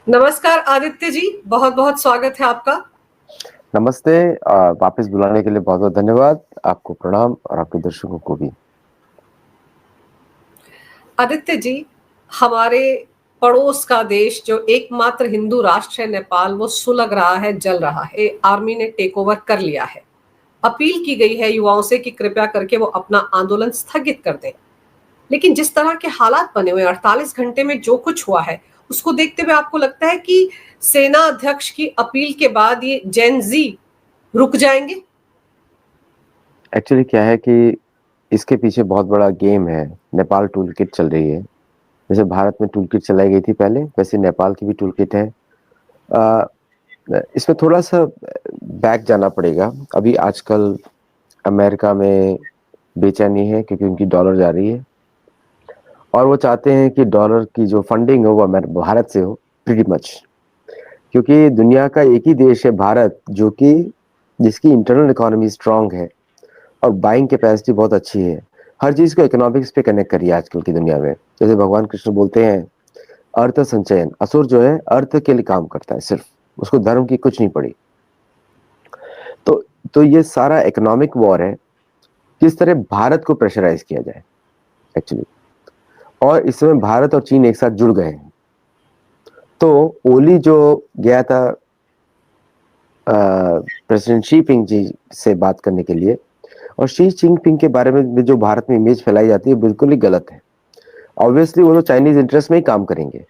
नमस्कार आदित्य जी, बहुत बहुत स्वागत है आपका। नमस्ते। वापस बुलाने के लिए बहुत बहुत धन्यवाद। आपको प्रणाम और आपके दर्शकों को भी। आदित्य जी, हमारे पड़ोस का देश जो एकमात्र हिंदू राष्ट्र है नेपाल, वो सुलग रहा है, जल रहा है। आर्मी ने टेक ओवर कर लिया है। अपील की गई है युवाओं से कि कृपया करके वो अपना आंदोलन स्थगित कर दें। लेकिन जिस तरह के हालात बने हुए 48 घंटे में जो कुछ हुआ है, उसको देखते हुए आपको लगता है कि सेना अध्यक्ष की अपील के बाद ये जेन जी रुक जाएंगे? एक्चुअली क्या है कि इसके पीछे बहुत बड़ा गेम है। नेपाल टूल किट चल रही है। जैसे भारत में टूल किट चलाई गई थी पहले, वैसे नेपाल की भी टूल किट है। आ, इसमें थोड़ा सा बैक जाना पड़ेगा। अभी आजकल अमेरिका में बेचैनी है क्योंकि उनकी डॉलर जा रही है और वो चाहते हैं कि डॉलर की जो फंडिंग हो वो भारत से हो, प्रीटी मच। क्योंकि दुनिया का एक ही देश है भारत, जो कि जिसकी इंटरनल इकोनॉमी स्ट्रांग है और बाइंग कैपेसिटी बहुत अच्छी है। हर चीज को इकोनॉमिक्स पे कनेक्ट करिए आजकल की दुनिया में। जैसे भगवान कृष्ण बोलते हैं, अर्थ संचयन। असुर जो है अर्थ के लिए काम करता है, सिर्फ उसको धर्म की कुछ नहीं पड़ी। तो तो ये सारा इकोनॉमिक वॉर है, किस तरह भारत को प्रेशराइज किया जाए एक्चुअली। और इस समय भारत और चीन एक साथ जुड़ गए हैं। तो ओली जो गया था प्रेसिडेंट शी पिंग जी से बात करने के लिए, और शी जिनपिंग के बारे में जो भारत में इमेज फैलाई जाती है बिल्कुल ही गलत है। ऑब्वियसली वो तो चाइनीज इंटरेस्ट में ही काम करेंगे,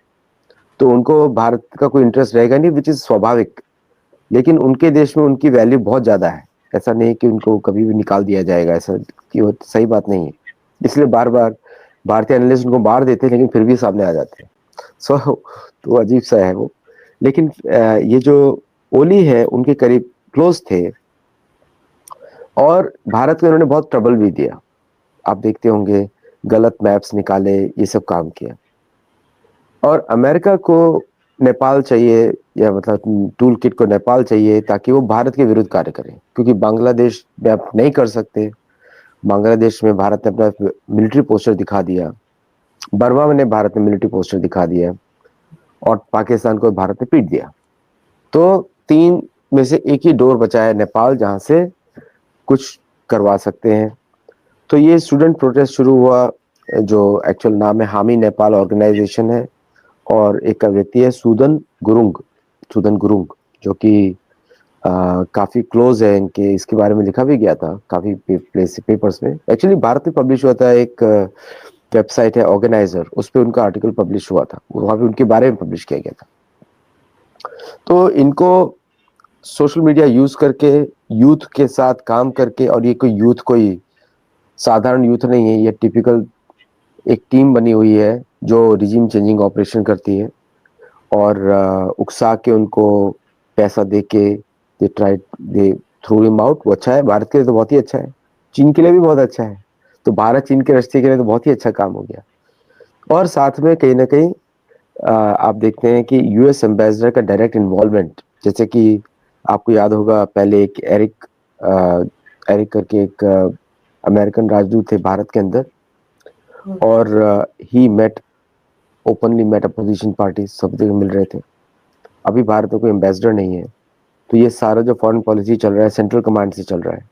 तो उनको भारत का कोई इंटरेस्ट रहेगा नहीं, विच इज स्वाभाविक। लेकिन उनके देश में उनकी वैल्यू बहुत ज्यादा है। ऐसा नहीं कि उनको कभी भी निकाल दिया जाएगा, ऐसा कि वो सही बात नहीं है। इसलिए बार बार भारतीय एनालिस्ट उनको मार देते हैं, लेकिन फिर भी सामने आ जाते हैं। सो तो अजीब सा है वो। लेकिन ये जो ओली है उनके करीब क्लोज थे, और भारत को इन्होंने बहुत ट्रबल भी दिया। आप देखते होंगे, गलत मैप्स निकाले, ये सब काम किया। और अमेरिका को नेपाल चाहिए, या मतलब टूल किट को नेपाल चाहिए ताकि वो भारत के विरुद्ध कार्य करे, क्योंकि बांग्लादेश में आप नहीं कर सकते। बांग्लादेश में भारत ने अपना मिलिट्री पोस्टर दिखा दिया, बर्मा में भारत ने मिलिट्री पोस्टर दिखा दिया, और पाकिस्तान को भारत ने पीट दिया। तो तीन में से एक ही डोर बचा है, नेपाल, जहां से कुछ करवा सकते हैं। तो ये स्टूडेंट प्रोटेस्ट शुरू हुआ, जो एक्चुअल नाम है हामी नेपाल ऑर्गेनाइजेशन है, और एक का व्यक्ति है सुदन गुरुंग, जो कि काफी क्लोज है इनके। इसके बारे में लिखा भी गया था काफी पेपर्स में। एक्चुअली भारत में पब्लिश हुआ था, एक वेबसाइट है ऑर्गेनाइजर, उस पर उनका आर्टिकल पब्लिश हुआ था, वहां पे उनके बारे में पब्लिश किया गया था। तो इनको सोशल मीडिया यूज करके, यूथ के साथ काम करके, और ये कोई यूथ कोई साधारण यूथ नहीं है, ये टिपिकल एक टीम बनी हुई है जो रिजीम चेंजिंग ऑपरेशन करती है, और उकसा के उनको पैसा दे के दे थ्रू हिम आउट। वो अच्छा है, भारत के लिए तो बहुत ही अच्छा है, चीन के लिए भी बहुत अच्छा है। तो भारत चीन के रिश्ते के लिए तो बहुत ही अच्छा काम हो गया। और साथ में कहीं ना कहीं आप देखते हैं कि यूएस एम्बेसडर का डायरेक्ट इन्वॉल्वमेंट, जैसे कि आपको याद होगा पहले एक एरिक करके एक अमेरिकन राजदूत थे भारत के अंदर, और ही met openly met opposition party, सब जगह मिल रहे थे। अभी भारत में कोई एम्बेसडर नहीं है। तो ये सारा जो फॉरेन पॉलिसी चल रहा है सेंट्रल कमांड से चल रहा है।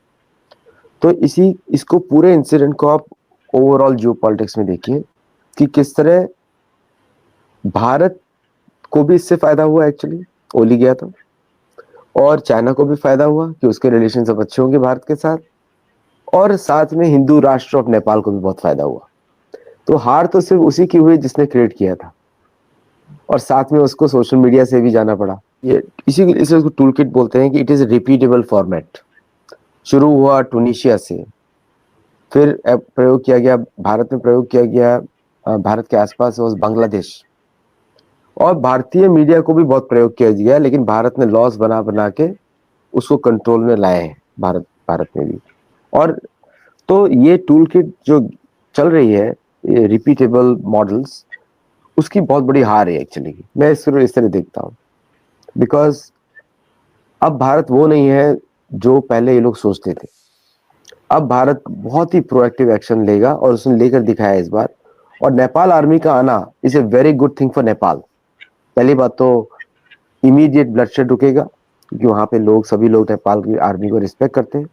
तो इसको पूरे इंसिडेंट को आप ओवरऑल जियो पॉलिटिक्स में देखिए कि किस तरह भारत को भी इससे फायदा हुआ। एक्चुअली ओली गया था, और चाइना को भी फायदा हुआ कि उसके रिलेशन सब अच्छे होंगे भारत के साथ, और साथ में हिंदू राष्ट्र ऑफ नेपाल को भी बहुत फायदा हुआ। तो हार तो सिर्फ उसी की हुई जिसने क्रिएट किया था, और साथ में उसको सोशल मीडिया से भी जाना पड़ा। ये इसी इसको टूल किट बोलते हैं कि इट इज रिपीटेबल फॉर्मेट। शुरू हुआ टूनिशिया से, फिर प्रयोग किया गया भारत में, प्रयोग किया गया भारत के आसपास बांग्लादेश, और भारतीय मीडिया को भी बहुत प्रयोग किया गया, लेकिन भारत ने लॉस बना बना के उसको कंट्रोल में लाए हैं, भारत में भी। और तो ये टूल किट जो चल रही है, रिपीटेबल मॉडल्स, उसकी बहुत बड़ी हार है एक्चुअली। मैं इसको इस तरह देखता हूँ, बिकॉज अब भारत वो नहीं है जो पहले ये लोग सोचते थे। अब भारत बहुत ही प्रोएक्टिव एक्शन लेगा, और उसने लेकर दिखाया इस बार। और नेपाल आर्मी का आना is a very good thing for Nepal. पहली बात तो इमीडिएट ब्लडशेड रुकेगा, क्योंकि वहां पे लोग, सभी लोग नेपाल की आर्मी को रिस्पेक्ट करते हैं।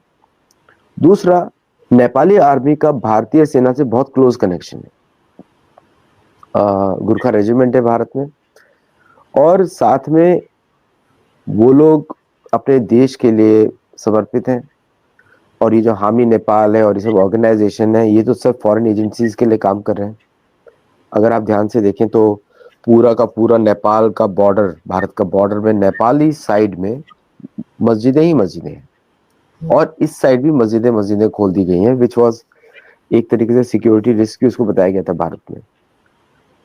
दूसरा, नेपाली आर्मी का भारतीय सेना से बहुत क्लोज कनेक्शन है। गुरखा रेजिमेंट है भारत में, और साथ में वो लोग अपने देश के लिए समर्पित हैं। और ये जो हामी नेपाल है और ये सब ऑर्गेनाइजेशन है, ये तो सब फॉरेन एजेंसीज के लिए काम कर रहे हैं। अगर आप ध्यान से देखें तो पूरा का पूरा नेपाल का बॉर्डर, भारत का बॉर्डर में नेपाली साइड में मस्जिदें ही मस्जिदें हैं, और इस साइड भी मस्जिदें खोल दी गई हैं, विच वाज एक तरीके से सिक्योरिटी रिस्क उसको बताया गया था भारत में।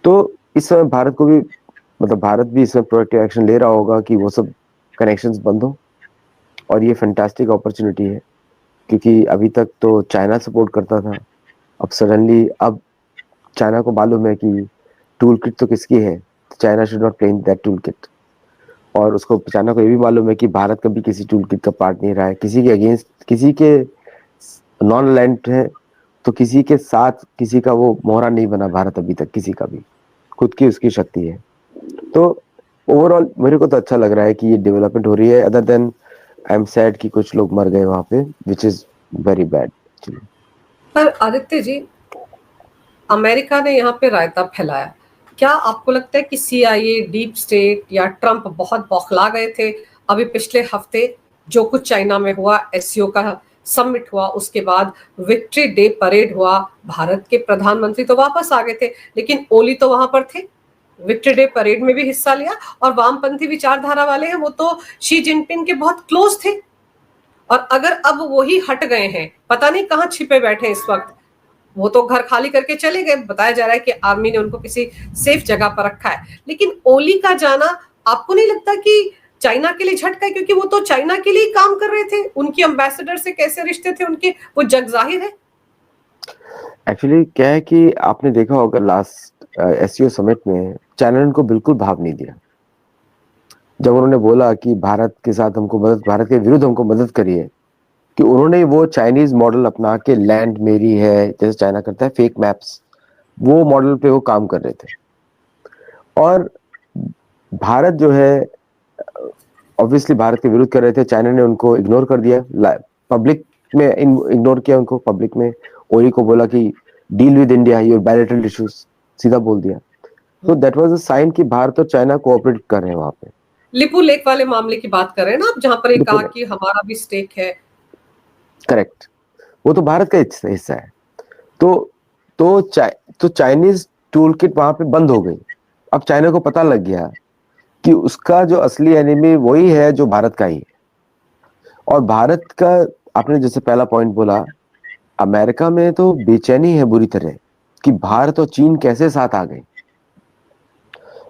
तो इस समय भारत को भी, मतलब भारत भी इसमें प्रोएक्टिव एक्शन ले रहा होगा कि वो सब कनेक्शंस बंद हो, और ये फैंटास्टिक अपॉर्चुनिटी है, क्योंकि अभी तक तो चाइना सपोर्ट करता था, अब सडनली अब चाइना को मालूम है कि टूल किट तो किसकी है, China should not play in that tool kit. और उसको, चाइना को ये भी मालूम है कि भारत कभी किसी टूल किट का पार्ट नहीं रहा है, किसी के अगेंस्ट, किसी के नॉन अलाइंड है तो किसी के साथ किसी का वो मोहरा नहीं बना भारत अभी तक, किसी का भी, खुद की उसकी शक्ति है। तो ओवरऑल मेरे को तो अच्छा लग रहा है कि ये डेवलपमेंट हो रही है, other than I am sad कि कुछ लोग मर गए वहां पे, which is very bad actually. पर आदित्य जी, अमेरिका ने यहाँ पे रायता फैलाया, क्या आपको लगता है कि CIA, डीप स्टेट या ट्रंप बहुत बौखला गए थे? अभी पिछले हफ्ते जो कुछ चाइना में हुआ, SCO का समिट हुआ, उसके बाद विक्ट्री डे परेड हुआ, भारत के प्रधानमंत्री तो वापस आ गए थे, लेकिन ओली तो वहां पर थे, विक्ट्री डे परेड में भी हिस्सा लिया, और वामपंथी विचारधारा वाले हैं वो तो शी जिनपिंग के बहुत क्लोज थे। और अगर अब वही हट गए हैं, पता नहीं कहाँ छिपे बैठे हैं इस वक्त, वो तो घर खाली करके चले गए, बताया जा रहा है कि आर्मी ने उनको किसी सेफ जगह पर रखा है, लेकिन ओली का जाना आपको नहीं लगता कि चाइना के लिए झटका है? क्योंकि वो तो चाइना के लिए काम कर रहे थे, उनकी एम्बेसडर से कैसे रिश्ते थे उनके, वो जग जाहिर है। एक्चुअली क्या है कि आपने देखा होगा लास्ट SCO समिट में चाइना ने उनको बिल्कुल भाव नहीं दिया। जब उन्होंने बोला कि भारत के साथ हमको मदद, भारत के विरुद्ध हमको मदद करिए, कि उन्होंने वो चाइनीज मॉडल अपना के, लैंड मेरी है जैसे चाइना करता है, फेक मैप्स, वो मॉडल पे वो काम कर रहे थे। और भारत जो है ऑब्वियसली भारत के विरुद्ध कर रहे थे, चाइना ने उनको इग्नोर कर दिया, पब्लिक में इग्नोर किया उनको, पब्लिक में ओली को बोला कि deal with India your bilateral issues, सीधा बोल दिया। तो दैट वाज अ साइन कि भारत और चाइना कोऑपरेट कर रहे हैं वहां पे। लिपू लेक वाले मामले की बात कर रहे हैं ना आप, जहां पर एक कहा कि हमारा भी स्टेक है। करेक्ट, वो तो भारत का हिस्सा है। तो चाइनीज टूल किट वहां पे बंद हो गई। अब चाइना को पता लग गया कि उसका जो असली एनिमी वही है जो भारत का ही है। और भारत का, आपने जैसे पहला पॉइंट बोला, अमेरिका में तो बेचैनी है बुरी तरह कि भारत और चीन कैसे साथ आ गए।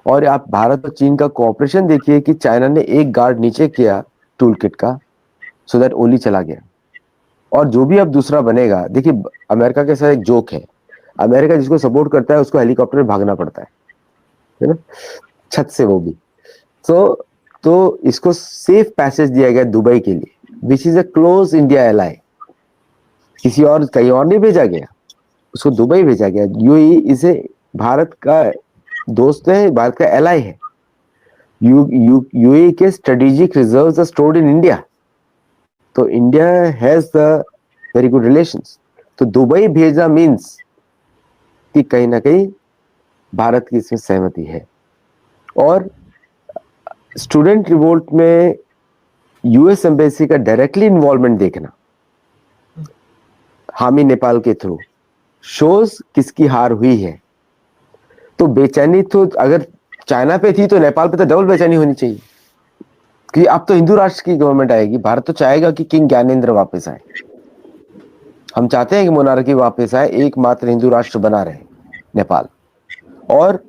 और आप भारत और चीन का कोऑपरेशन देखिए कि चाइना ने एक गार्ड नीचे किया टूल किट का, सो दैट ओली चला गया। और जो भी अब दूसरा बनेगा, देखिए अमेरिका के साथ एक जोक है, अमेरिका जिसको सपोर्ट करता है उसको हेलीकॉप्टर में भागना पड़ता है ना, छत से, वो भी। तो इसको सेफ पैसेज दिया गया दुबई के लिए, which is a close India ally. किसी और, कहीं और नहीं भेजा गया, उसको दुबई भेजा गया। यूएई इसे भारत का दोस्त है, भारत का एलाई है। यूएई के strategic reserves are stored in India, तो India has the very good relations. तो दुबई भेजना मीन्स कि कहीं ना कहीं भारत की इसमें सहमति है। और स्टूडेंट रिवोल्ट में यूएस एम्बेसी का डायरेक्टली इन्वॉल्वमेंट देखना हामी नेपाल के थ्रू शोज किसकी हार हुई है। तो बेचैनी तो अगर चाइना पे थी तो नेपाल पे तो डबल बेचैनी होनी चाहिए, कि अब तो हिंदू राष्ट्र की गवर्नमेंट आएगी। भारत तो चाहेगा कि किंग ज्ञानेंद्र वापस आए, हम चाहते हैं कि मोनार्की वापस आए, एकमात्र हिंदू राष्ट्र बना रहे नेपाल। और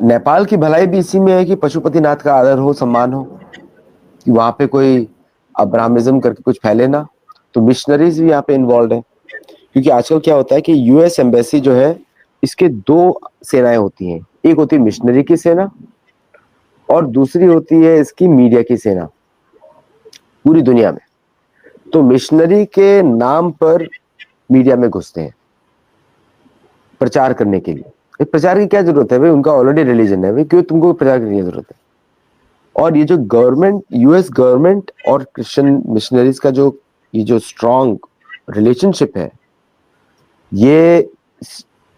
नेपाल की भलाई भी इसी में है कि पशुपतिनाथ का आदर हो, सम्मान हो, कि वहां पे कोई अब्राहमिज्म करके कुछ फैले ना। तो मिशनरीज भी यहाँ पे इन्वॉल्व है, क्योंकि आजकल क्या होता है कि यूएस एम्बेसी जो है, इसके दो सेनाएं होती हैं, एक होती है मिशनरी की सेना और दूसरी होती है इसकी मीडिया की सेना पूरी दुनिया में। तो मिशनरी के नाम पर मीडिया में घुसते हैं प्रचार करने के लिए। प्रचार की क्या जरूरत है भाई, उनका ऑलरेडी रिलीजन है भाई, क्यों तुमको प्रचार करने की जरूरत है? और ये जो गवर्नमेंट, यूएस गवर्नमेंट और क्रिश्चियन मिशनरीज का जो ये जो स्ट्रॉन्ग रिलेशनशिप है, ये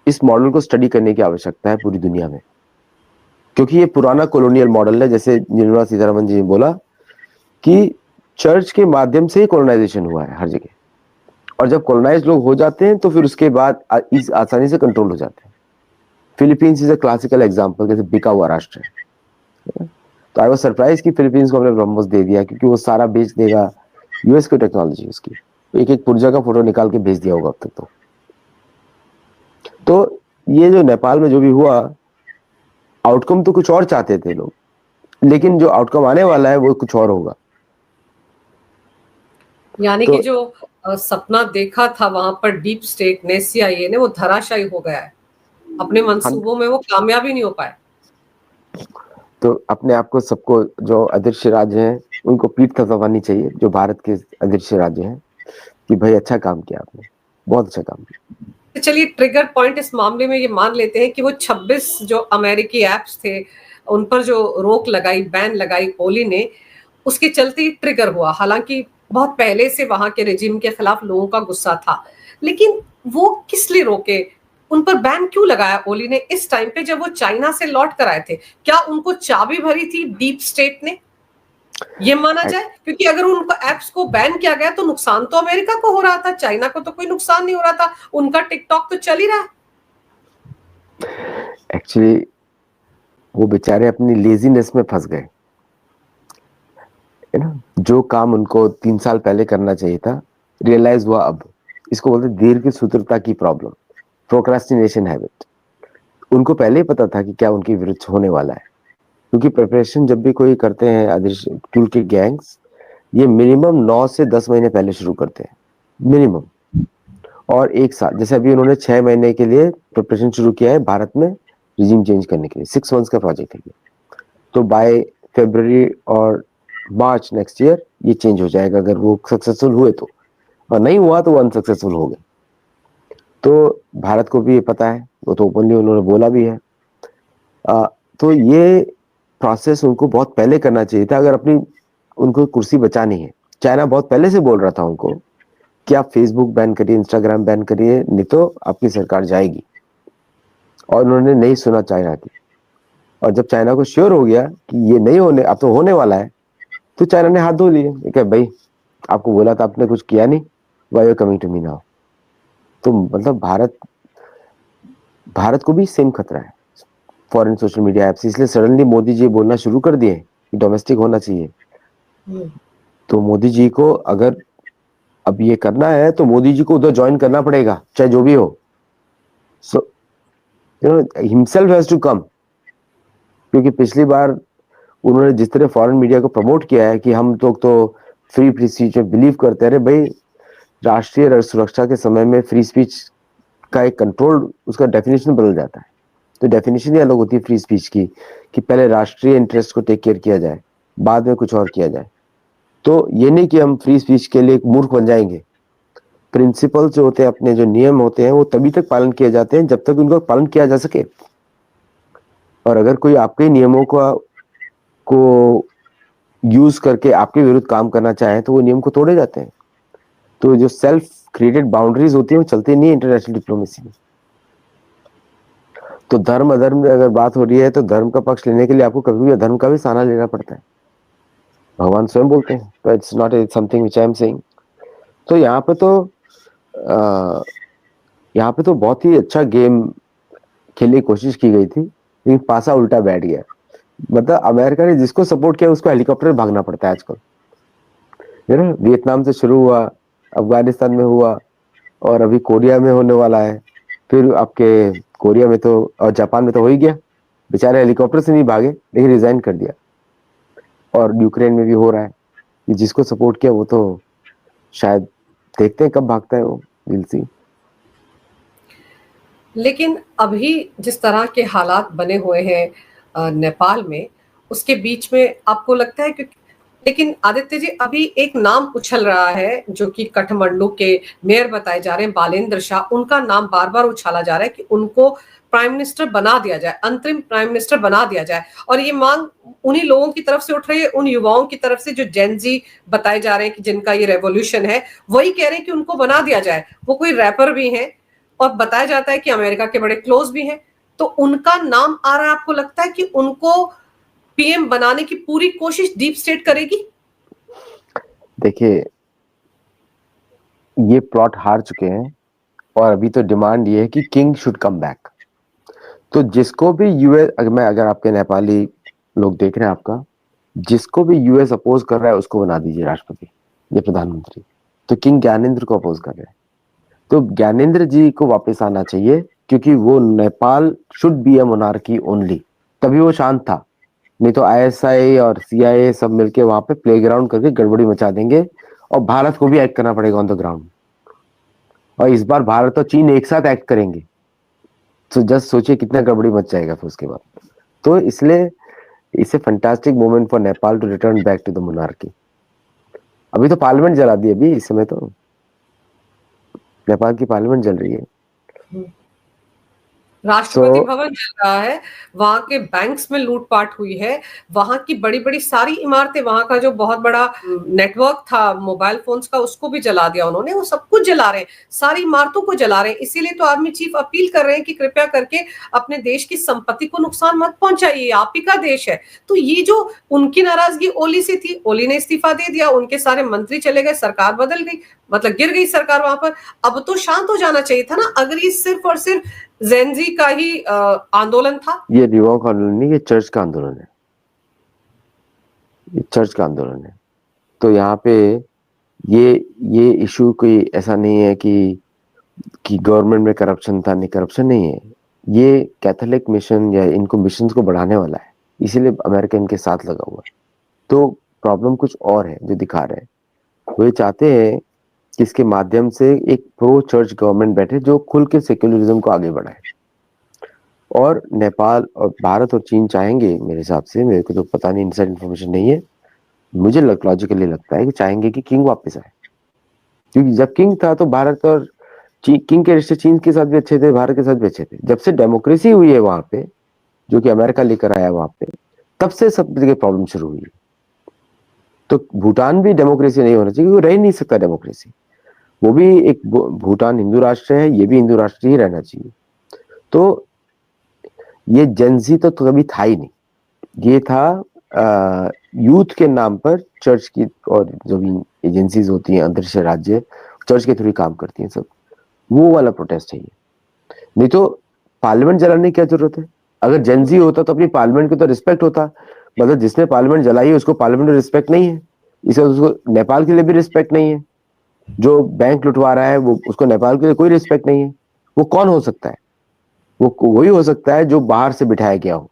इस मॉडल को स्टडी करने की आवश्यकता है पूरी दुनिया में, क्योंकि ये पुराना कॉलोनियल मॉडल है। जैसे निर्मला सीतारमन जी ने बोला कि चर्च के माध्यम से ही कॉलोनाइजेशन हुआ है हर जगह, और जब कॉलोनाइज लोग हो जाते हैं तो फिर उसके बाद आसानी से कंट्रोल हो जाते हैं। Philippines is a classical example, जैसे बिका हुआ राष्ट्र है। तो आई वाज सरप्राइज कि फिलीपींस को हमने ब्रह्मोस दे दिया, क्योंकि वो सारा बेच देगा यूएस को टेक्नोलॉजी उसकी। एक एक पुर्जा का फोटो निकाल के भेज दिया होगा अब तक तो ये जो नेपाल में जो भी हुआ, आउटकम तो कुछ और चाहते थे लोग, लेकिन जो आउटकम आने वाला है वो कुछ और होगा। यानी तो कि जो सपना देखा था वहां पर डीप स्टेट ने, सीआईए ने, वो धराशायी हो गया है। अपने मंसूबों में वो कामयाब ही नहीं हो पाए। तो अपने आप को, सबको जो अदृश्य राज्य हैं उनको पीठ थपथपानी चाहिए, जो भारत के अदृश्य राज्य हैं, कि भाई अच्छा काम किया आपने, बहुत अच्छा काम किया। तो चलिए, ट्रिगर पॉइंट इस मामले में ये मान लेते हैं कि वो 26 जो अमेरिकी एप्स थे उन पर जो रोक लगाई, बैन लगाई ओली ने, उसके चलते ही ट्रिगर हुआ। हालांकि बहुत पहले से वहां के रेजिम के खिलाफ लोगों का गुस्सा था, लेकिन वो किस लिए रोके? उन पर बैन क्यों लगाया ओली ने इस टाइम पे जब वो चाइना से लौट कर आए थे? क्या उनको चाबी भरी थी डीप स्टेट ने, ये माना जाए? क्योंकि अगर उनको एप्स को बैन किया गया तो नुकसान तो अमेरिका को हो रहा था, चाइना को तो कोई नुकसान नहीं हो रहा था, उनका टिकटॉक तो चल ही रहा है। एक्चुअली वो बेचारे अपनी लेजीनेस में फंस गए, है ना। जो काम उनको 3 साल पहले करना चाहिए था, रियलाइज हुआ अब। इसको बोलते दीर्घ सूत्रता की प्रॉब्लम, प्रोक्रास्टिनेशन हैबिट। उनको पहले ही पता था कि क्या उनके विरुद्ध होने वाला है, क्योंकि प्रिपरेशन जब भी कोई करते हैं अदृश्य टूल के गैंग्स, ये मिनिमम 9 से 10 महीने पहले शुरू करते हैं, मिनिमम। और एक साल, जैसे अभी उन्होंने 6 महीने के लिए प्रिपरेशन शुरू किया है भारत में रिजीम चेंज करने के लिए, 6 मंथ्स का प्रोजेक्ट है ये। तो बाय फरवरी और मार्च नेक्स्ट ईयर ये चेंज हो जाएगा, अगर वो सक्सेसफुल हुए तो। और नहीं हुआ तो वो अनसक्सेसफुल हो गए। तो भारत को भी ये पता है, वो तो ओपनली उन्होंने बोला भी है। तो ये प्रोसेस उनको बहुत पहले करना चाहिए था, अगर अपनी उनको कुर्सी बचानी है। चाइना बहुत पहले से बोल रहा था उनको कि आप फेसबुक बैन करिए, इंस्टाग्राम बैन करिए, नहीं तो आपकी सरकार जाएगी। और उन्होंने नहीं सुना चाइना की। और जब चाइना को श्योर हो गया कि ये नहीं होने, अब तो होने वाला है, तो चाइना ने हाथ धो लिए कि भाई आपको बोला था, आपने कुछ किया नहीं, why you coming to me now. तो मतलब भारत को भी सेम खतरा है फॉरेन सोशल मीडिया ऐप्स। इसलिए सडनली मोदी जी बोलना शुरू कर दिए कि डोमेस्टिक होना चाहिए। तो मोदी जी को अगर अब ये करना है तो मोदी जी को उधर ज्वाइन करना पड़ेगा, चाहे जो भी हो। सो हिमसेल्फ हैज टू कम, क्योंकि पिछली बार उन्होंने जिस तरह फॉरेन मीडिया को प्रमोट किया है कि हम लोग तो फ्री स्पीच में बिलीव करते हैं। अरे भाई, राष्ट्रीय सुरक्षा के समय में फ्री स्पीच का एक कंट्रोल, उसका डेफिनेशन बदल जाता है। तो डेफिनेशन ही अलग होती है फ्री स्पीच की, कि पहले राष्ट्रीय इंटरेस्ट को टेक केयर किया जाए, बाद में कुछ और किया जाए। तो ये नहीं कि हम फ्री स्पीच के लिए एक मूर्ख बन जाएंगे। प्रिंसिपल जो होते हैं, अपने जो नियम होते हैं, वो तभी तक पालन किए जाते हैं जब तक उनका पालन किया जा सके। और अगर कोई आपके नियमों को यूज करके आपके विरुद्ध काम करना चाहे तो वो नियम को तोड़े जाते हैं। तो जो सेल्फ क्रिएटेड बाउंड्रीज होती है वो चलती नहीं इंटरनेशनल डिप्लोमेसी में। तो धर्म अधर्म में अगर बात हो रही है तो धर्म का पक्ष लेने के लिए आपको कभी भी अधर्म का भी सहारा लेना पड़ता है, भगवान स्वयं बोलते हैं। तो it's not something which I am saying. तो यहाँ पे तो बहुत ही अच्छा गेम खेलने की कोशिश की गई थी, लेकिन पासा उल्टा बैठ गया। मतलब अमेरिका ने जिसको सपोर्ट किया उसको हेलीकॉप्टर में भागना पड़ता है आजकल, है ना। वियतनाम से शुरू हुआ, अफगानिस्तान में हुआ, और अभी कोरिया में होने वाला है। फिर आपके कोरिया में तो, और जापान में तो हो ही गया। बेचारे हेलीकॉप्टर से नहीं भागे, लेकिन रिजाइन कर दिया। और यूक्रेन में भी हो रहा है कि जिसको सपोर्ट किया वो तो शायद, देखते हैं कब भागता है वो, विल सी। लेकिन अभी जिस तरह के हालात बने हुए हैं नेपाल में, उसके बीच में आपको लगता है कि लेकिन आदित्य जी, अभी एक नाम उछल रहा है जो कि काठमांडू के मेयर बताए जा रहे हैं, बालेंद्र शाह, उनका नाम बार बार उछाला जा रहा है कि उनको प्राइम मिनिस्टर बना दिया जाए, अंतरिम प्राइम मिनिस्टर बना दिया जाए। और ये मांग उन्हीं लोगों की तरफ से उठ रही है, उन युवाओं की तरफ से जो जेनजी बताए जा रहे हैं कि जिनका ये रेवोल्यूशन है, वही कह रहे हैं कि उनको बना दिया जाए। वो कोई रैपर भी हैं और बताया जाता है कि अमेरिका के बड़े क्लोज भी हैं। तो उनका नाम आ रहा है, आपको लगता है कि उनको पीएम बनाने की पूरी कोशिश डीप स्टेट करेगी? देखिए, ये प्लॉट हार चुके हैं और अभी तो डिमांड ये है कि किंग शुड कम बैक। तो जिसको भी यूएस, अगर आपके नेपाली लोग देख रहे हैं आपका, जिसको भी यूएस अपोज कर रहा है उसको बना दीजिए राष्ट्रपति या प्रधानमंत्री। तो किंग ज्ञानेंद्र को अपोज कर रहे हैं, तो ज्ञानेंद्र जी को वापस आना चाहिए, क्योंकि वो Nepal should be A monarchy only, तभी वो शांत था। नहीं तो आईएसआई और सीआईए सब मिलके वहां पे प्लेग्राउंड करके गड़बड़ी मचा देंगे और भारत को भी एक्ट करना पड़ेगा ऑन द ग्राउंड। और इस बार भारत और चीन एक साथ एक्ट करेंगे, तो जस्ट सोचिए कितना गड़बड़ी मच जाएगा फिर उसके बाद। तो इसलिए it's a fantastic moment for Nepal to return back to the monarchy. अभी तो पार्लियामेंट जला दी, अभी इस समय तो नेपाल की पार्लियामेंट जल रही है। राष्ट्रपति भवन जल रहा है, वहां के बैंक्स में लूटपाट हुई है, वहां की बड़ी बड़ी सारी इमारतें, वहां का जो बहुत बड़ा नेटवर्क था मोबाइल फोन्स का, उसको भी जला दिया उन्होंने। वो सब कुछ जला रहे हैं, सारी इमारतों को जला रहे हैं। इसीलिए तो आर्मी चीफ अपील कर रहे हैं कि कृपया करके अपने देश की संपत्ति को नुकसान मत पहुंचाइए, आप ही का देश है। तो ये जो उनकी नाराजगी ओली से थी, ओली ने इस्तीफा दे दिया, उनके सारे मंत्री चले गए, सरकार बदल गई, मतलब गिर गई सरकार वहां पर। अब तो शांत हो जाना चाहिए था ना, अगर ये सिर्फ और सिर्फ जेनजी का ही आंदोलन था। ये युवाओं का आंदोलन नहीं, ये चर्च का आंदोलन है, ये चर्च का आंदोलन है। तो यहाँ पे ये इशू कोई ऐसा नहीं है कि गवर्नमेंट में करप्शन था, नहीं करप्शन नहीं है। ये कैथोलिक मिशन या इनको मिशन को बढ़ाने वाला है, इसीलिए अमेरिका इनके साथ लगा हुआ है। तो प्रॉब्लम कुछ और है जो दिखा रहे हैं। वो ये चाहते हैं कि इसके माध्यम से एक प्रो चर्च गवर्नमेंट बैठे जो खुल के सेक्युलरिज्म को आगे बढ़ाए। और नेपाल और भारत और चीन चाहेंगे, मेरे हिसाब से, मेरे को तो पता नहीं, इनसाइड इन्फॉर्मेशन नहीं है, मुझे लॉजिकली लगता है कि चाहेंगे कि किंग वापस आए। क्योंकि जब किंग था तो भारत और किंग के रिश्ते चीन के साथ भी अच्छे थे, भारत के साथ भी अच्छे थे। जब से डेमोक्रेसी हुई है वहां पे, जो कि अमेरिका लेकर आया वहां पे, तब से सब जगह प्रॉब्लम शुरू हुई। तो भूटान भी डेमोक्रेसी नहीं होना चाहिए, वो रह ही नहीं सकता डेमोक्रेसी। वो भी एक, भूटान हिंदू राष्ट्र है, ये भी हिंदू राष्ट्र ही रहना चाहिए। तो ये जेंजी तो कभी था ही नहीं, ये था यूथ के नाम पर चर्च की, और जो भी एजेंसीज होती हैं अंतर्राष्ट्रीय राज्य चर्च के थ्रू काम करती हैं सब, वो वाला प्रोटेस्ट है ये। नहीं तो पार्लियामेंट जलाने की क्या जरूरत है? अगर जेंजी होता तो अपनी पार्लियामेंट की तो रिस्पेक्ट होता। मतलब जिसने पार्लियामेंट जलाई है उसको पार्लियामेंट में रिस्पेक्ट नहीं है, इसे उसको नेपाल के लिए भी रिस्पेक्ट नहीं है। जो बैंक लुटवा रहा है वो, उसको नेपाल के लिए कोई रिस्पेक्ट नहीं है। वो कौन हो सकता है? वो वही हो सकता है जो बाहर से बिठाया गया हो।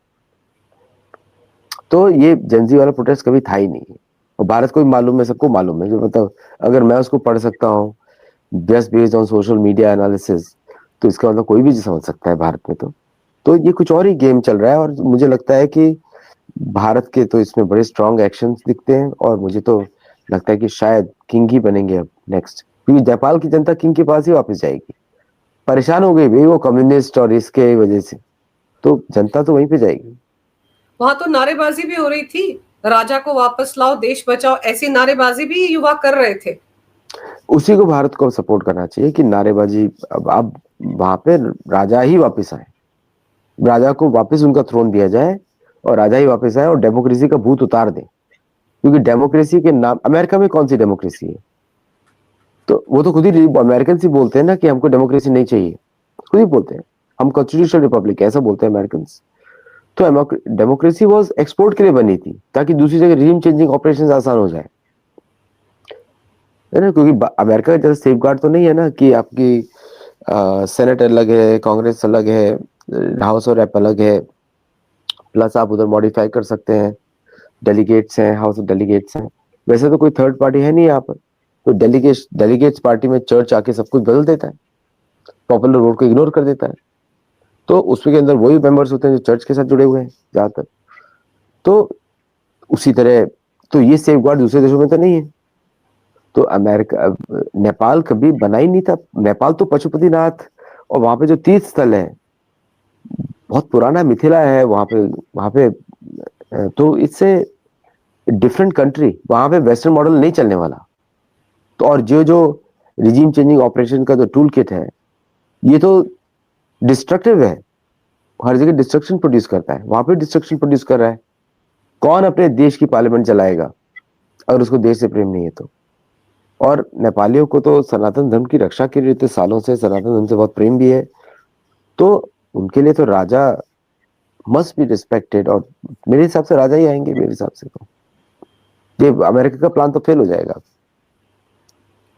तो ये जेंजी वाला प्रोटेस्ट कभी था ही नहीं। और भारत को भी मालूम है, सबको मालूम है, जो मतलब अगर मैं उसको पढ़ सकता हूँ just based on social media analysis, तो इसका मतलब कोई भी समझ सकता है भारत में। तो ये कुछ और ही गेम चल रहा है। और मुझे लगता है कि भारत के तो इसमें बड़े स्ट्रॉन्ग एक्शंस दिखते हैं, और मुझे तो लगता है कि शायद किंग ही बनेंगे अब नेक्स्ट, क्योंकि नेपाल की जनता किंग के पास ही वापस जाएगी। परेशान हो गई भाई वो कम्युनिस्ट और इसके वजह से, तो जनता तो वहीं पे जाएगी। वहां तो नारेबाजी भी हो रही थी, राजा को वापस लाओ, देश बचाओ, ऐसी नारेबाजी भी युवा कर रहे थे। उसी को भारत को सपोर्ट करना चाहिए कि नारेबाजी, अब वहां पे राजा ही वापस आए, राजा को वापस उनका थ्रोन दिया जाए और राजा ही वापस आए और डेमोक्रेसी का भूत उतार दें। क्योंकि डेमोक्रेसी के नाम, अमेरिका में कौन सी डेमोक्रेसी है? तो वो तो खुद ही अमेरिकन ही बोलते हैं ना कि हमको डेमोक्रेसी नहीं चाहिए, खुद ही बोलते हैं हम कॉन्स्टिट्यूशनल रिपब्लिक, ऐसा बोलते हैं अमेरिकन। तो डेमोक्रेसी वॉज एक्सपोर्ट के लिए बनी थी, ताकि दूसरी जगह रिजीम चेंजिंग ऑपरेशन आसान हो जाए, है ना। क्योंकि अमेरिका का जैसे सेफगार्ड तो नहीं है ना कि आपकी सेनेट अलग है, कांग्रेस अलग है, हाउस और रेप अलग है, प्लस आप उधर मॉडिफाई कर सकते हैं, डेलीगेट्स हैं, हाउस ऑफ डेलीगेट्स हैं। वैसे तो कोई थर्ड पार्टी है नहीं यहाँ पर, तो डेलीगेट्स पार्टी में चर्च आके सब कुछ बदल देता है, पॉपुलर वोट को इग्नोर कर देता है। तो उसके अंदर वही मेंबर्स होते हैं जो चर्च के साथ जुड़े हुए हैं ज्यादातर। तो उसी तरह तो ये सेफ गार्ड दूसरे देशों में तो नहीं है। तो अमेरिका, नेपाल कभी बना ही नहीं था। नेपाल तो पशुपतिनाथ और वहां पे जो तीर्थ स्थल है, बहुत पुराना मिथिला है वहां पे तो इट्स ए डिफरेंट कंट्री, वहां पे वेस्टर्न मॉडल नहीं चलने वाला। तो और जो जो रिजीम चेंजिंग ऑपरेशन का जो टूल किट है, ये तो डिस्ट्रक्टिव है, हर जगह डिस्ट्रक्शन प्रोड्यूस करता है, वहां पे डिस्ट्रक्शन प्रोड्यूस कर रहा है। कौन अपने देश की पार्लियामेंट चलाएगा अगर उसको देश से प्रेम नहीं है तो? और नेपालियों को तो सनातन धर्म की रक्षा के लिए इतने सालों से सनातन धर्म से बहुत प्रेम भी है, तो उनके लिए तो राजा मस्ट बी रिस्पेक्टेड, और मेरे हिसाब से राजा ही आएंगे। मेरे हिसाब से तो ये अमेरिका का प्लान तो फेल हो जाएगा।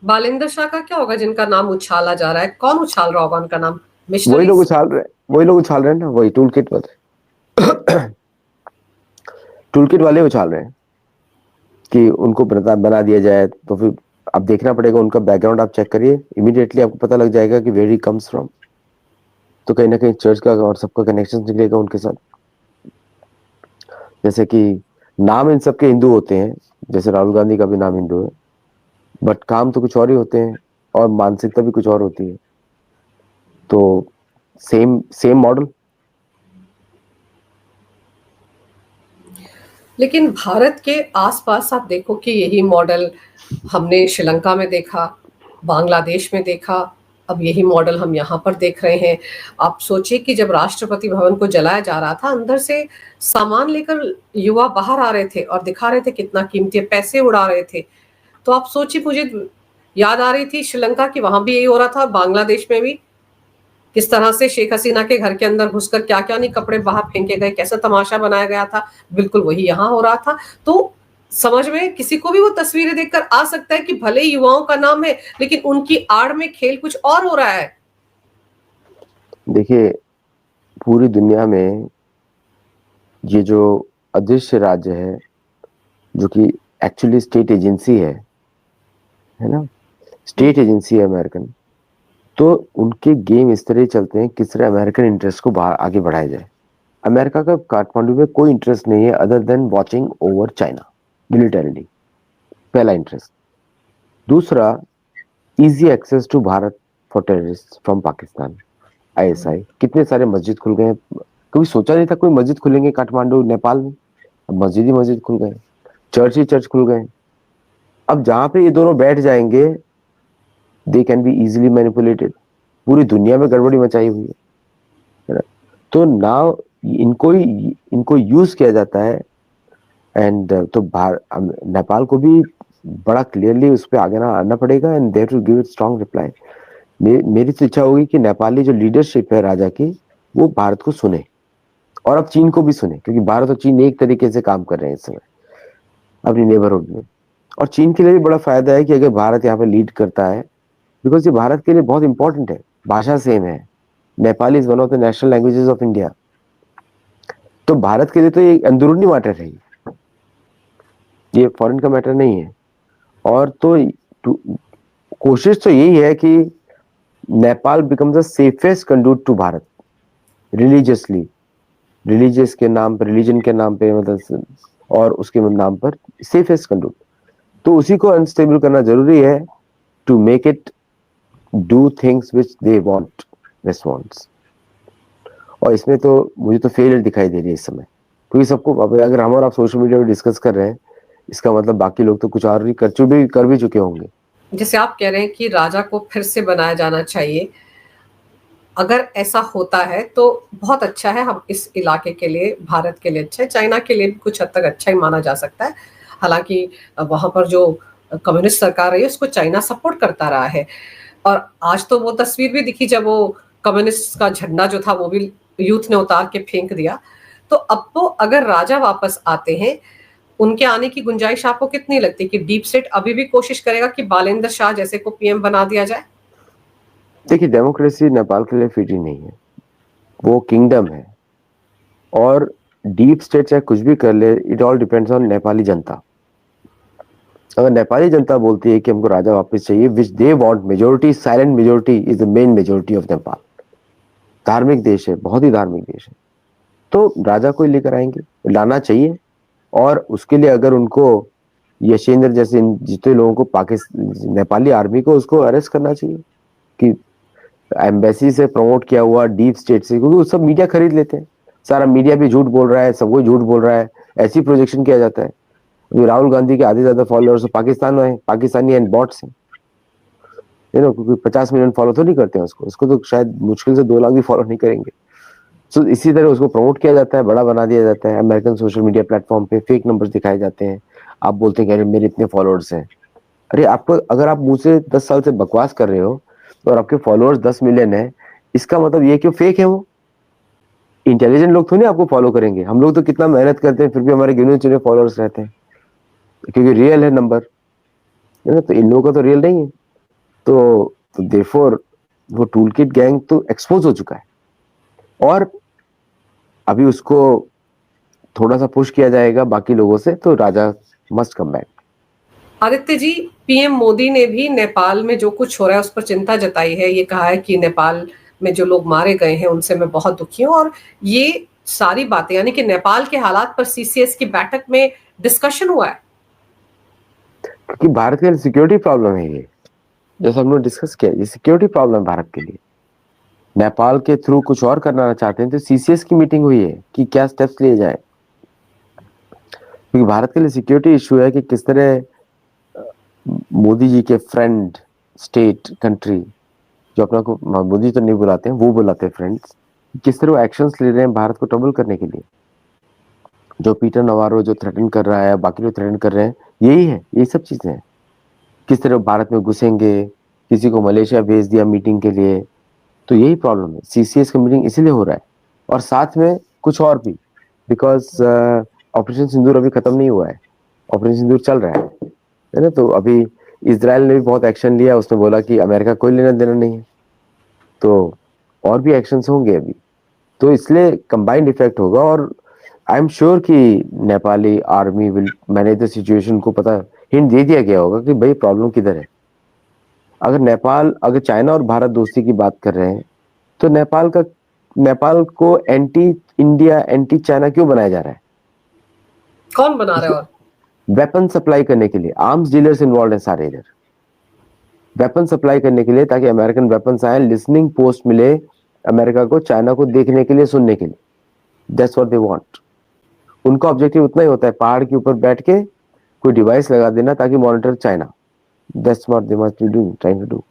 बालिंदर शाह का क्या होगा जिनका नाम उछाला जा रहा है? कौन उछाल रहा होगा उनका नाम? वही मिशनरीज? लोग उछाल रहे हैं, वही लोग उछाल रहे हैं ना, वही टूल किट वाले टूल किट वाले उछाल रहे हैं कि उनको बना दिया जाए। तो फिर अब देखना पड़ेगा उनका बैकग्राउंड, आप चेक करिए, इमीडिएटली आपको पता लग जाएगा कि वेयर ही कम्स फ्रॉम। तो कहीं ना कहीं चर्च का और सबका कनेक्शन निकलेगा उनके साथ। जैसे कि नाम इन सबके हिंदू होते हैं, जैसे राहुल गांधी का भी नाम हिंदू है, बट काम तो कुछ और ही होते हैं और मानसिकता भी कुछ और होती है। तो सेम सेम मॉडल। लेकिन भारत के आसपास आप देखो कि यही मॉडल हमने श्रीलंका में देखा, बांग्लादेश में देखा, अब यही मॉडल हम यहाँ पर देख रहे हैं। आप सोचिए कि जब राष्ट्रपति भवन को जलाया जा रहा था, अंदर से सामान लेकर युवा बाहर आ रहे थे और दिखा रहे थे कितना कीमती है, पैसे उड़ा रहे थे। तो आप सोचिए, मुझे याद आ रही थी श्रीलंका की, वहां भी यही हो रहा था, बांग्लादेश में भी किस तरह से शेख हसीना के घर के अंदर घुसकर क्या क्या नहीं कपड़े बाहर फेंके गए, कैसा तमाशा बनाया गया था, बिल्कुल वही यहाँ हो रहा था। तो समझ में किसी को भी वो तस्वीरें देखकर आ सकता है कि भले ही युवाओं का नाम है, लेकिन उनकी आड़ में खेल कुछ और हो रहा है। देखिए, पूरी दुनिया में ये जो अदृश्य राज्य है, जो कि एक्चुअली स्टेट एजेंसी है ना, स्टेट एजेंसी है अमेरिकन, तो उनके गेम इस तरह चलते हैं, किस तरह अमेरिकन इंटरेस्ट को आगे बढ़ाया जाए। अमेरिका का काठमांडू में कोई इंटरेस्ट नहीं है other than watching over China militarily, पहला इंटरेस्ट। दूसरा, easy access to Bharat for terrorist from Pakistan, ISI. कितने सारे मस्जिद खुल गए, कभी सोचा नहीं था कोई मस्जिद खुलेंगे काठमांडू नेपाल में, अब मस्जिद ही मस्जिद खुल गए, चर्च ही चर्च खुल गए। अब जहां पे ये दोनों बैठ जाएंगे, they can be easily manipulated. पूरी दुनिया में गड़बड़ी मचाई हुई है ना। तो नाउ इनको यूज किया जाता है। एंड तो नेपाल को भी बड़ा क्लियरली उस पर आगे ना आना पड़ेगा, and there to give it strong reply. मेरी तो इच्छा होगी कि नेपाली जो लीडरशिप है राजा की, वो भारत को सुने, और अब चीन को भी सुने, क्योंकि भारत और चीन एक तरीके से काम कर रहे हैं इस समय अपनी नेबरहुड में। और चीन के लिए भी बड़ा फायदा है कि अगर भारत यहाँ पे लीड करता है, बिकॉज ये भारत के लिए बहुत इंपॉर्टेंट है, भाषा सेम है, Nepali is one of the national languages of India. तो भारत के लिए तो ये अंदरूनी मैटर है, ये फॉरेन का मैटर नहीं है। और तो कोशिश तो यही है कि Nepal becomes the safest conduit to Bharat, religiously, religious के नाम पर, रिलीजन के नाम पे, मतलब, और उसके नाम पर सेफेस्ट कंडूट। तो उसी को अनस्टेबल करना जरूरी है to make it do things which they want, west wants. और इसमें तो मुझे तो फेलियर दिखाई दे रही है इस समय, क्योंकि सबको, अगर हम और आप सोशल मीडिया पे डिस्कस कर रहे हैं, इसका मतलब बाकी लोग तो कुछ और ही कर भी चुके होंगे। जैसे आप कह रहे हैं कि राजा को फिर से बनाया जाना चाहिए, अगर ऐसा होता है तो बहुत अच्छा है, हम इस इलाके के लिए, भारत के लिए अच्छा है, चाइना के लिए भी कुछ हद तक अच्छा ही माना जा सकता है। हालांकि वहां पर जो कम्युनिस्ट सरकार रही है उसको चाइना सपोर्ट करता रहा है, और आज तो वो तस्वीर भी दिखी जब वो कम्युनिस्ट का झंडा जो था वो भी यूथ ने उतार के फेंक दिया। तो अब तो अगर राजा वापस आते हैं, उनके आने की गुंजाइश आपको कितनी लगती है कि डीप स्टेट अभी भी कोशिश करेगा कि बालेंद्र शाह जैसे को पीएम बना दिया जाए? देखिए, डेमोक्रेसी नेपाल के लिए फिट ही नहीं है, वो किंगडम है, और डीप स्टेट चाहे कुछ भी कर ले, it all depends on Nepali जनता। अगर नेपाली जनता बोलती है कि हमको राजा वापस चाहिए, which they want, majority, silent majority is the main majority of Nepal, धार्मिक देश है, बहुत ही धार्मिक देश है, तो राजा को ही लेकर आएंगे, लाना चाहिए। और उसके लिए अगर उनको यशेंद्र जैसे जितने लोगों को पाकिस्तान नेपाली आर्मी को उसको अरेस्ट करना चाहिए कि एम्बेसी से प्रमोट किया हुआ डीप स्टेट से, क्योंकि सब मीडिया खरीद लेते हैं, सारा मीडिया भी झूठ बोल रहा है, सब कोई झूठ बोल रहा है, ऐसी प्रोजेक्शन किया जाता है। जो राहुल गांधी के आधे से ज्यादा फॉलोअर्स पाकिस्तान में है, पाकिस्तानी एंड बॉट्स हैं, क्योंकि 50 मिलियन फॉलो तो नहीं करते हैं उसको तो शायद मुश्किल से 2 लाख भी फॉलो नहीं करेंगे। तो इसी तरह उसको प्रमोट किया जाता है, बड़ा बना दिया जाता है, अमेरिकन सोशल मीडिया प्लेटफॉर्म पे फेक नंबर्स दिखाए जाते हैं। आप बोलते हैं कि अरे मेरे इतने फॉलोअर्स हैं। अरे आपको, अगर आप मुझसे 10 साल से बकवास कर रहे हो और आपके फॉलोअर्स 10 मिलियन है, इसका मतलब ये क्यों फेक है? वो इंटेलिजेंट लोग थोड़ी आपको फॉलो करेंगे। हम लोग तो कितना मेहनत करते हैं फिर भी हमारे गिने चुने फॉलोअर्स रहते हैं, क्योंकि रियल है नंबर, तो इन लोगों का तो रियल नहीं है। तो देयरफॉर वो टूल किट गैंग तो एक्सपोज हो चुका है और अभी उसको थोड़ा सा पुश किया जाएगा बाकी लोगों से, तो राजा must come back. Aditya ji, PM Modi ने भी नेपाल में जो कुछ हो रहा है उस पर चिंता जताई है। ये कहा है कि नेपाल में जो लोग मारे गए हैं उनसे मैं बहुत दुखी हूं, और ये सारी बातें यानी कि नेपाल के हालात पर सीसीएस की बैठक में डिस्कशन हुआ है। क्योंकि भारत के लिए सिक्योरिटी प्रॉब्लम है ये, जैसा हम लोग डिस्कस किया, ये सिक्योरिटी प्रॉब्लम है भारत के लिए। नेपाल के थ्रू कुछ और करना चाहते हैं तो सीसीएस की मीटिंग हुई है कि क्या स्टेप्स लिए जाए, क्योंकि भारत के लिए सिक्योरिटी इशू है कि किस तरह मोदी जी के फ्रेंड स्टेट कंट्री, जो अपना को मोदी तो नहीं बुलाते हैं, वो बुलाते हैं फ्रेंड्स, किस तरह वो एक्शंस ले रहे हैं भारत को ट्रबल करने के लिए। जो पीटर नवारो जो थ्रेटन कर रहा है, बाकी लोग थ्रेटन कर रहे हैं, यही है, यही सब चीजें हैं। किस तरह भारत में घुसेंगे, किसी को मलेशिया भेज दिया मीटिंग के लिए, तो यही प्रॉब्लम है। सीसीएस का मीटिंग इसीलिए हो रहा है, और साथ में कुछ और भी, बिकॉज ऑपरेशन सिंदूर अभी खत्म नहीं हुआ है, ऑपरेशन सिंदूर चल रहा है ना। तो अभी इजराइल ने भी बहुत एक्शन लिया, उसने बोला कि अमेरिका कोई लेना देना नहीं है, तो और भी एक्शंस होंगे अभी, तो इसलिए कंबाइंड इफेक्ट होगा। और आई एम श्योर कि Nepali army will manage the situation. को पता, हिंट दे दिया गया होगा कि भाई प्रॉब्लम किधर है। अगर चाइना और भारत दोस्ती की बात कर रहे हैं, तो नेपाल को एंटी इंडिया एंटी चाइना क्यों बनाया जा रहा है? कौन बना रहा है? और वेपन सप्लाई करने के लिए आर्म्स डीलर्स इन्वॉल्व है सारे इधर, वेपन सप्लाई करने के लिए, ताकि अमेरिकन वेपन्स आए, लिसनिंग पोस्ट मिले अमेरिका को, चाइना को देखने के लिए, सुनने के लिए। That's what they want. उनका ऑब्जेक्टिव उतना ही होता है, पहाड़ के ऊपर बैठ के कोई डिवाइस लगा देना ताकि monitor China. That's what they must be doing, trying to do.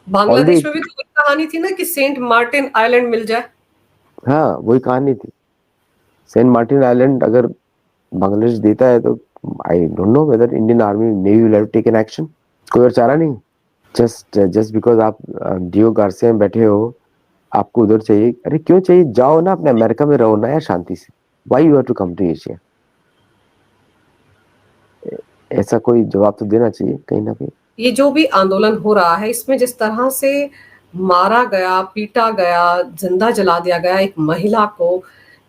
Bangladesh में भी तो वही कहानी थी ना कि सेंट मार्टिन आइलैंड मिल जाए। हाँ, वही कहानी थी। सेंट मार्टिन आइलैंड अगर बांग्लादेश देता है तो I don't know whether Indian army navy will have taken action. कोई और चारा नहीं। जस्ट बिकॉज आप डियो गार्सिया में बैठे हो, आपको उधर चाहिए, अरे क्यों चाहिए? जाओ ना, अपने अमेरिका में रहो ना यार शांति से। Why you have to come to Asia? ऐसा कोई जवाब तो देना चाहिए कहीं ना कहीं। ये जो भी आंदोलन हो रहा है, इसमें जिस तरह से मारा गया, पीटा गया, जिंदा जला दिया गया एक महिला को,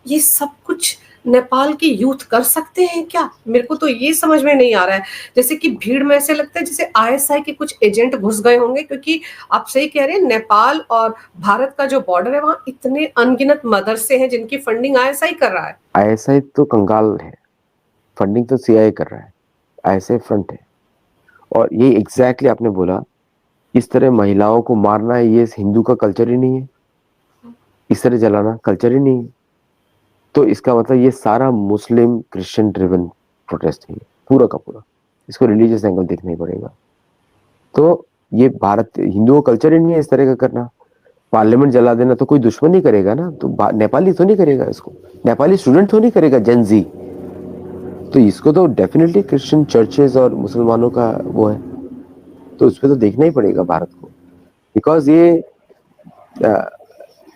ये सब कुछ नेपाल की यूथ कर सकते हैं क्या? मेरे को तो ये समझ में नहीं आ रहा है। जैसे कि भीड़ में ऐसे लगता है जैसे आईएसआई के कुछ एजेंट घुस गए होंगे, क्योंकि आप सही कह रहे हैं, नेपाल और भारत का जो बॉर्डर है, वहां इतने अनगिनत मदरसे हैं जिनकी फंडिंग आईएसआई कर रहा है। आईएसआई तो कंगाल है, फंडिंग तो सीआईए कर रहा है, आईएसआई फ्रंट है। और ये एग्जैक्टली आपने बोला, इस तरह महिलाओं को मारना, ये हिंदू का कल्चर ही नहीं है, इस तरह जलाना कल्चर ही नहीं है। तो इसका मतलब ये सारा मुस्लिम क्रिश्चियन ड्रिवन प्रोटेस्ट है, पूरा का पूरा। इसको रिलीजियस एंगल देखना ही पड़ेगा। तो ये भारत, हिंदुओं का कल्चर ही नहीं है इस तरह का करना। पार्लियामेंट जला देना तो कोई दुश्मन नहीं करेगा ना, तो नेपाली तो नहीं करेगा इसको, नेपाली स्टूडेंट तो नहीं करेगा, जेनजी। तो इसको तो डेफिनेटली क्रिश्चियन चर्चेस और मुसलमानों का वो है, तो उस पर तो देखना ही पड़ेगा भारत को। बिकॉज ये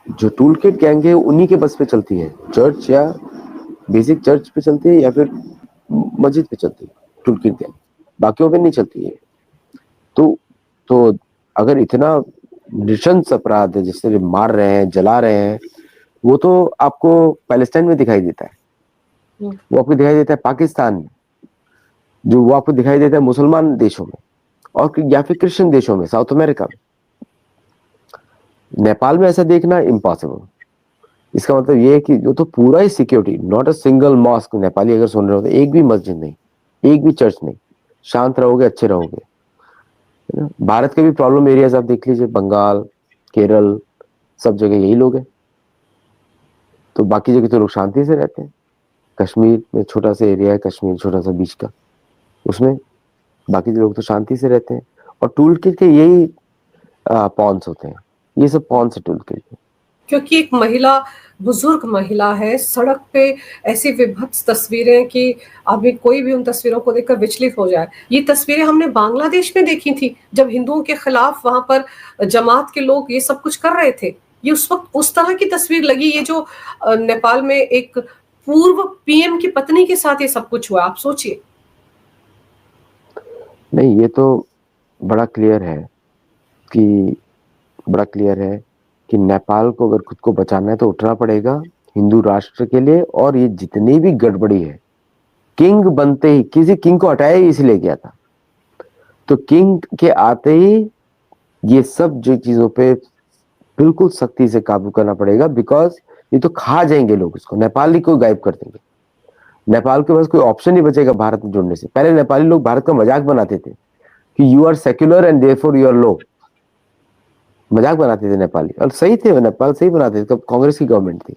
जो टूल किट गैंग है उन्हीं के बस पे चलती है, चर्च या बेसिक चर्च पे चलती है या फिर मस्जिद पे चलती है टूल किट गैंग, बाकियों पे नहीं चलती है। तो अगर इतना नृशंस अपराध है, जिससे मार रहे हैं, जला रहे हैं, वो तो आपको पैलेस्टाइन में दिखाई देता है, वो आपको दिखाई देता है पाकिस्तान में, जो वो आपको दिखाई देता है मुसलमान देशों में, और या फिर क्रिश्चियन देशों में, साउथ अमेरिका में। नेपाल में ऐसा देखना इम्पॉसिबल। इसका मतलब ये है कि जो तो पूरा ही security, not a single mosque, Nepali अगर सुन रहे हो तो एक भी मस्जिद नहीं, एक भी चर्च नहीं, शांत रहोगे अच्छे रहोगे, है ना। भारत के भी प्रॉब्लम एरियाज आप देख लीजिए, बंगाल, केरल, सब जगह यही लोग हैं। तो बाकी जगह तो लोग शांति से रहते हैं। कश्मीर में छोटा सा एरिया है, कश्मीर छोटा सा बीच का, उसमें बाकी लोग तो शांति से रहते हैं। और टूल किट के यही पॉन्स होते हैं, ये सब पॉन्स है टूल किट के। क्योंकि एक महिला, बुजुर्ग महिला है, सड़क पे ऐसी विभत्स तस्वीरें कि अभी कोई भी उन तस्वीरों को देखकर विचलित हो जाए। ये तस्वीरें हमने बांग्लादेश में देखी थी, जब हिंदुओं के खिलाफ वहां पर जमात के लोग ये सब कुछ कर रहे थे। ये उस वक्त उस तरह की तस्वीर लगी। ये जो नेपाल में एक पूर्व पीएम की पत्नी के साथ ये सब कुछ हुआ, आप सोचिए। नहीं, ये तो बड़ा क्लियर है कि नेपाल को अगर खुद को बचाना है तो उठना पड़ेगा हिंदू राष्ट्र के लिए। और ये जितनी भी गड़बड़ी है, किंग बनते ही, किसी किंग को हटाया ही इसलिए गया था, तो किंग के आते ही ये सब जो चीजों पे बिल्कुल सख्ती से काबू करना पड़ेगा। बिकॉज ये तो खा जाएंगे लोग इसको, नेपाली को गायब कर देंगे। नेपाल के पास कोई ऑप्शन नहीं बचेगा भारत में जुड़ने से। पहले नेपाली लोग भारत का मजाक बनाते थे कि you are secular and therefore you are low, मजाक बनाते थे नेपाली, और सही थे, नेपाल सही बनाते थे, कांग्रेस की गवर्नमेंट थी।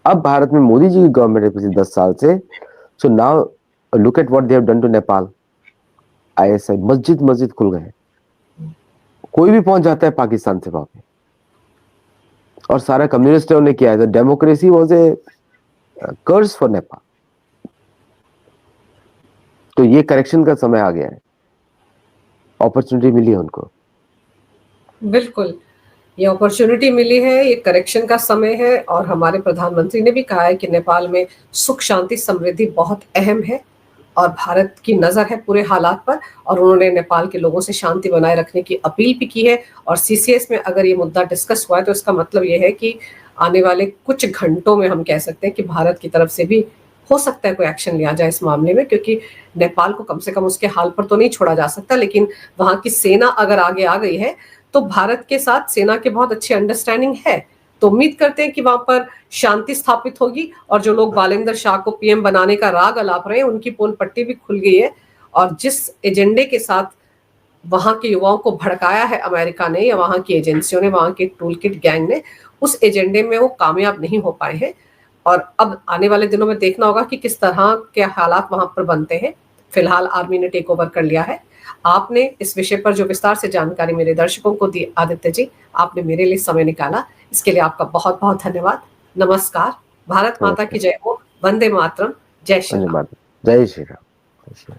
अब भारत में मोदी जी की गवर्नमेंट है पिछले 10 साल से। So now look at what they have done to Nepal. ISI मस्जिद खुल गए, कोई भी पहुंच जाता है पाकिस्तान से वहां पे, और सारा कम्युनिस्टों ने किया है। Democracy was a curse for Nepal. तो ये करेक्शन का समय आ गया है, अपॉर्चुनिटी मिली है उनको। बिल्कुल, ये अपॉर्चुनिटी मिली है, ये करेक्शन का समय है। और हमारे प्रधानमंत्री ने भी कहा है कि नेपाल में सुख, शांति, समृद्धि बहुत अहम है और भारत की नजर है पूरे हालात पर। और उन्होंने नेपाल के लोगों से शांति बनाए रखने की अपील भी की है। और सीसीएस में अगर ये मुद्दा डिस्कस हुआ है तो इसका मतलब ये है कि आने वाले कुछ घंटों में हम कह सकते हैं कि भारत की तरफ से भी हो सकता है कोई एक्शन लिया जाए इस मामले में। क्योंकि नेपाल को कम से कम उसके हाल पर तो नहीं छोड़ा जा सकता, लेकिन वहां की सेना अगर आगे आ गई है तो भारत के साथ सेना की बहुत अच्छी अंडरस्टैंडिंग है। तो उम्मीद करते हैं कि वहां पर शांति स्थापित होगी। और जो लोग बालेंद्र शाह को पीएम बनाने का राग अलाप रहे हैं, उनकी पोल पट्टी भी खुल गई है। और जिस एजेंडे के साथ वहां के युवाओं को भड़काया है अमेरिका ने या वहां की एजेंसियों ने, वहां के टूल किट गैंग ने, उस एजेंडे में वो कामयाब नहीं हो पाए हैं। और अब आने वाले दिनों में देखना होगा कि किस तरह के हालात वहां पर बनते हैं। फिलहाल आर्मी ने टेक ओवर कर लिया है। आपने इस विषय पर जो विस्तार से जानकारी मेरे दर्शकों को दी, आदित्य जी, आपने मेरे लिए समय निकाला, इसके लिए आपका बहुत बहुत धन्यवाद। नमस्कार। भारत माता की जय हो। वंदे मातरम। जय श्री राम। जय श्री राम।